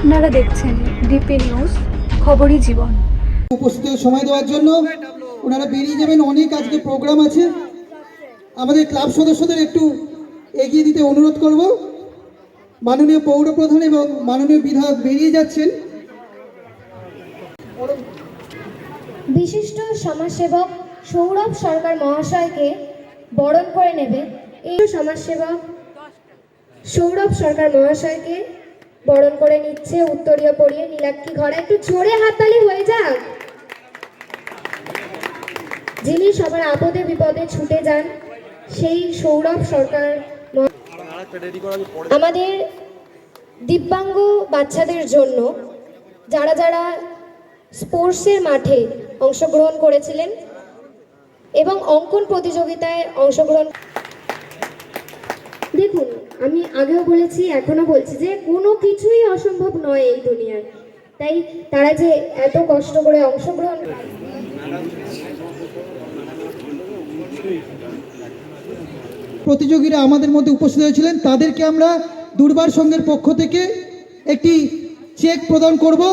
আপনারা দেখছেন DP news, খবরই জীবন। উপস্থিত সময় দেওয়ার জন্য ওনারা বেরিয়ে যাবেন। অনেক আজকে প্রোগ্রাম আছে। আমাদের ক্লাব সদস্যদের একটু এগিয়ে দিতে অনুরোধ করব। মাননীয় পৌরপ্রধান এবং মাননীয় বিধায়ক বেরিয়ে যাচ্ছেন। বিশিষ্ট সমাজসেবক সৌরভ সরকার মহাশয়কে বরণ করে নেবে এই সমাজসেবক সৌরভ সরকার মহাশয়কে বরণ করে নিচ্ছে উত্তরীয় পরিয়ে নীলাক্ষী ঘরে। একটু জোরে হাততালি হয়ে যাক। যিনি সবার আপদে বিপদে ছুটে যান সেই সৌরভ সরকার। আমাদের দিব্যাঙ্গ বাচ্চাদের জন্য যারা যারা স্পোর্টসের মাঠে অংশগ্রহণ করেছিলেন এবং অঙ্কন প্রতিযোগিতায় অংশগ্রহণ, দেখুন আমি আগেও বলেছি এখনো বলছি যে কোনো কিছুই অসম্ভব নয় এই দুনিয়ায়। তাই তারা যে এত কষ্ট করে অংশগ্রহণ, প্রতিযোগীরা আমাদের মধ্যে উপস্থিত হয়েছিলেন, তাদেরকে আমরা দুর্বার সংঘের পক্ষ থেকে একটি চেক প্রদান করব।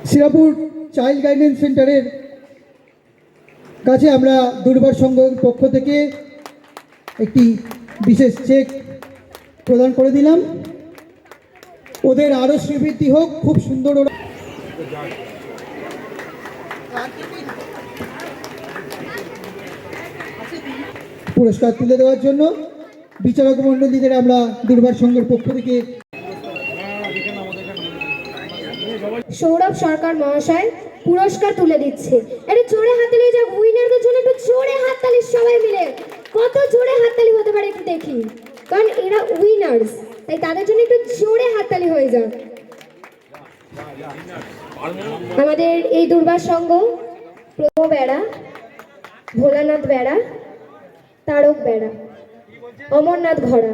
শ্রীরামপুর চাইল্ড গাইডেন্স সেন্টারের কাছে আমরা দুর্বার সংঘের পক্ষ থেকে একটি বিশেষ চেক প্রদান করে দিলাম। ওদের আরো শ্রীবৃদ্ধি হোক, খুব সুন্দর। পুরস্কার তুলে দেওয়ার জন্য বিচারক মণ্ডলীদের আমরা দুর্বার সংঘের পক্ষ থেকে সৌরভ সরকার মহাশয় পুরস্কার তুলে দিচ্ছে। একটু জোরে হাততালি যাক উইনারদের জন্য, একটু জোরে হাততালি সবাই মিলে। কত জোরে হাততালি হতে পারে একটু দেখি, কারণ এরা উইনার্স, তাই তাদের জন্য একটু জোরে হাততালি হয়ে যাক। আমাদের এই দুর্বার সংঘ প্রভু বেড়া, ভোলানাথ বেড়া, তারক বেড়া, অমরনাথ ঘোড়া,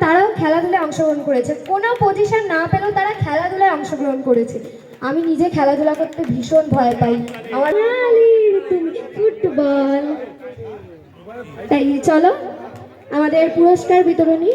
তারাও খেলাধুলায় অংশগ্রহণ করেছে। কোনো পজিশন না পেলেও তারা খেলাধুলায় অংশগ্রহণ করেছে। আমি নিজে খেলাধুলা করতে ভীষণ ভয় পাই। আমার ফুটবল। তাই চলো আমাদের পুরস্কার বিতরণী